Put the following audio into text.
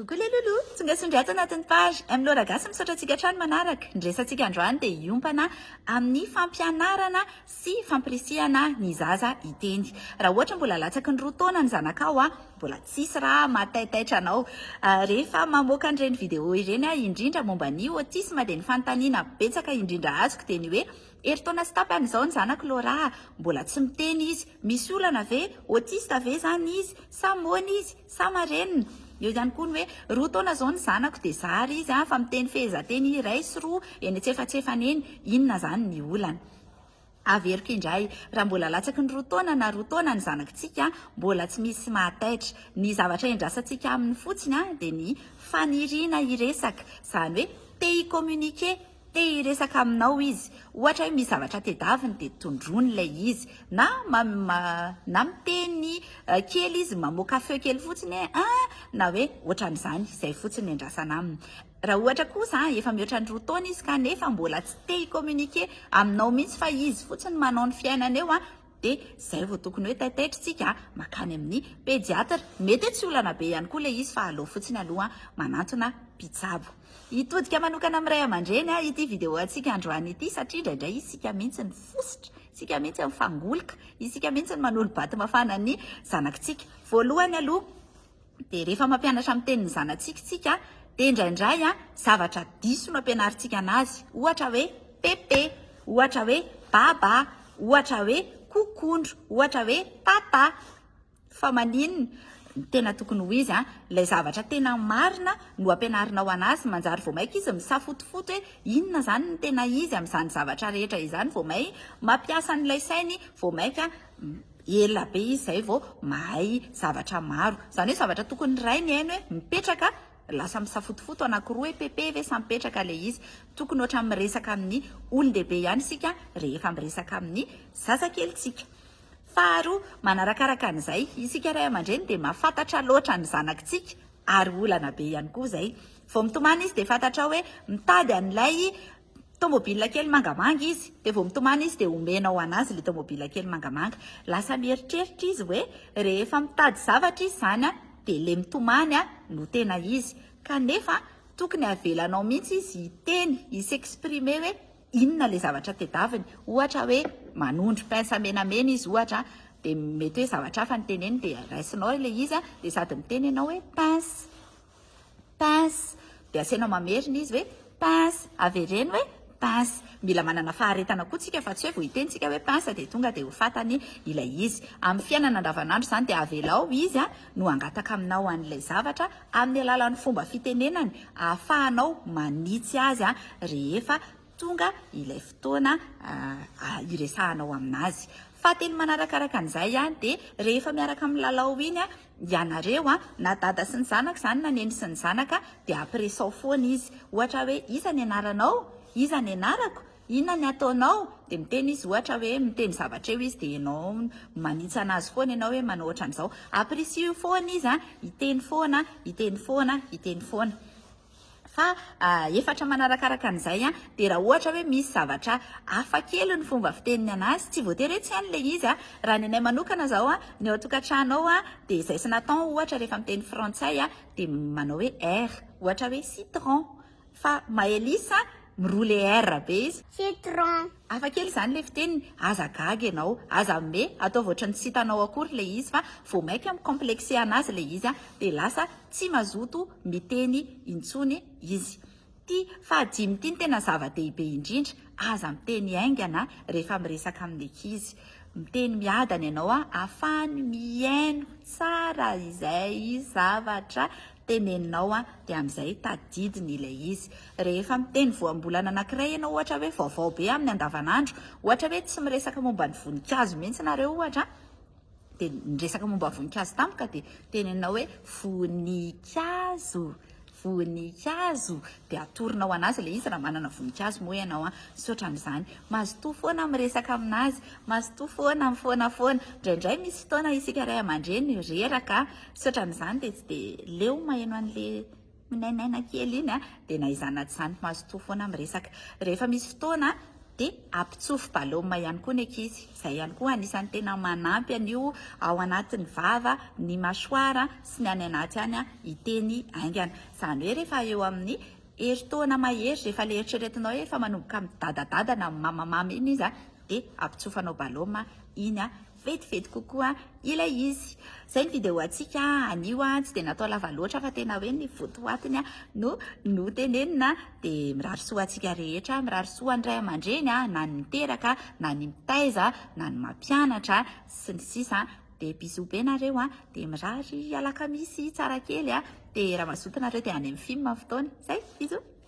Coucou les loulous, tsongasondriato anatin'ny page. Amin'Laura Gasy misaotra antsika hatrany manaraka. Ny resantsika androany dia hiompana amin'ny fampianarana sy fampirisihana ny zaza hiteny. Raha ohatra mbola latsaky ny roa taona ny zanakao mbola tsisy raha mahataitaitra anao. Rehefa mamoaka an'ireny vidéo ireny indrindra momba ny autisme dia ny fanontaniana betsaka indrindra azoko dia ny hoe eritaona sy tapany izao ny zanako Laura, mbola tsy miteny izy, misy olana ve, autiste ve zany izy, sa mona izy, sa marenina. Eo ihany koa ny hoe roa taona izao ny zanako dia zary izy fa miteny fehezanteny iray sy roa eny antsefatsefany eny, inona zany ny olana. Averiko indray, raha mbola latsaky ny roa taona na roa taona ny zanakitsika mbola tsy misy mahataitra. Ny zavatra endrasantsika amin'ny fotsiny dia ny faniriana hiresaka, izany hoe te hi-communiquer, te hiresaka aminao izy. Ohatra hoe misy zavatra tedaviny dia tondroany ilay izy, na miteny kely izy mamoaka feo kely fotsiny na hoe ohatran'izany, izay fotsiny endrasana aminy. Raha ohatra kosa efa mihoatra ny roa taona izy kanefa mbola tsy te hi-communiquer aminao mihitsy fa izy fotsiny manao ny fiainana eo dia izay vao tokony hoe taitaitrintsika makany amin'ny pédiatra. Mety tsy olana be ihany koa ilay izy fa aleo fotsiny aloha manantona mpitsabo. Hitodika manokana amin'ny ray aman-dreny ity vidéo antsika androany ity satria indraindray isika mihitsy ny fositra, isika mihitsy ny fangolika, isika mihitsy ny manolo baty mafana ny zanakitsika. Voalohany aloha dia rehefa mampianatra amin'ny tenin'ny zanatsika dia indraindray zavatra diso no ampianarintsika anazy, ohatra hoe pépé, ohatra hoe baba, ohatra hoe kokondro, ohatra hoe tata. Fa maninona tena tokony ho izy ilay zavatra tena marina no ampianarinao anazy, manjary vao maika izy misafotofoto hoe inona zany ny tena izy amin'izany zavatra rehetra izany, vao may mampiasa n'ilay sainy, vao maika ela be izy izay vao mahay zavatra maro. Izany hoe zavatra tokony ray ny hainy hoe mipetraka lasa misafotofoto anankiroa hoe pépé ve sa mipetraka ilay izy. Tokony ohatra miresaka amin'ny olon-dehibe ihany isika rehefa miresaka amin'ny zazakelytsika. Faharoa, manarakaraka an'izay isika ray aman-dreny dia mahafantatra loatra ny zanakitsika ary olana be ihany koa izay. Vao mitomany izy dia fantatra hoe mitady an'ilay tomobile kely mangamanga izy, dia vao mitomany izy dia omenao anazy ilay tomobile kely mangamanga. Lasa mieritreritra izy hoe rehefa mitady zavatra izy zany dia ilay mitomany no tena izy. Kanefa tokony avelanao mihitsy izy hiteny, s'exprimer hoe inona ilay zavatra tedaviny. Ohatra hoe manondro pince menamena izy ohatra, dia mety hoe zavatra hafa ny teneny dia raisinao ilay izy dia sady miteny ianao hoe pince, pince, dia asainao mamerina izy hoe pince, avereny hoe pince. Mila manana faharetana koa tsika fa tsy hoe vao hitentsika hoe pince dia tonga dia ho fantany ilay izy. Amin'ny fiainana andavanandro izany dia avelao izy no angataka aminao an'ilay zavatra amin'ny alalan'ny fomba fitenenany, ahafahanao manitsy azy rehefa tonga ilay fotoana iresahanao aminazy. Fahatelo manarakaraka an'izay dia rehefa miaraka amin'ny lalao iny ianareo na dada sy ny zanaka izany na neny sy ny zanaka dia ampiresao foana izy. Ohatra hoe iza ny anaranao, iza ny anarako, inona ny ataonao, dia miteny izy ohatra hoe miteny zavatra eo izy dia ianao manitsy anazy foana ianao hoe manao ohatran'izao. Ampirisio foana izy hiteny foana, hiteny foana, hiteny foana. Fa efatra manarakaraka an'izay dia raha ohatra hoe misy zavatra hafa kely ny fomba fiteniny anazy, tsy voatery hoe tsy an'ilay izy raha ny anay manokana zao ny ao an-tokantrano ao dia izay sy natao ohatra rehefa miteny frantsay dia manao hoe R, ohatra hoe citron. Fa mahelisa miroule R be izy, Citron. hafa kely izany ilay fiteniny, aza gaga ianao, aza me atao ohatran'ny tsy hitanao akory ilay izy fa vao maika mikomplekse anazy ilay izy dia lasa tsy mazoto miteny intsony izy. Ty fahadimy ity ny tena zava-dehibe indrindra, aza miteny aingana rehefa miresaka amin'ny ankizy. Miteny miadana ianao ahafahany mihaino tsara izay zavatra teneninao dia amin'izay tadidiny ilay izy. Rehefa miteny voambolana anankiray ianao ohatra hoe vaovao be amin'ny andavanandro, ohatra hoe tsy miresaka momba ny voninkazo mihitsy nareo ohatra, dia miresaka momba voninkazo tampoka dia teneninao hoe voninkazo, voninkazo, dia atorinao anazy ilay izy raha manana voninkazo moa ianao soatran'izany. Mazotoa foana miresaka aminazy, mazotoa foana foana. Indraindray misy fotoana isika ray aman-dreny reraka, soatran'izany dia tsy dia leo maheno an'ilay minainaina kely iny dia na izany na tsy izany mazotoa foana miresaka. Rehefa misy fotoana dia ampitsofi baloma ihany koa ny ankizy. Izay ihany koa anisan'ny tena manampy an'io ao anatin'ny vava, ny masoara sy ny any anaty any iteny aingana. Izany hoe rehefa eo amin'ny herintaona mahery, rehefa le eritreretinao efa manomboka midadadada na mamamamy iny izy dia ampitsofanao baloma iny vetivety kokoa ilay izy. Izay ny video antsika anio tsy dia natao lava loatra fa tena hoe ny votoatiny no tenenina dia mirary soa antsika rehetra, mirary soa ny ray aman-dreny na ny miteraka na ny mitaiza na ny mampianatra sy ny sisa. Dia bisou be nareo dia mirary alakamisy tsara kely dia raha mazoto nareo dia any amin'ny film fotoana. Zay, bisou.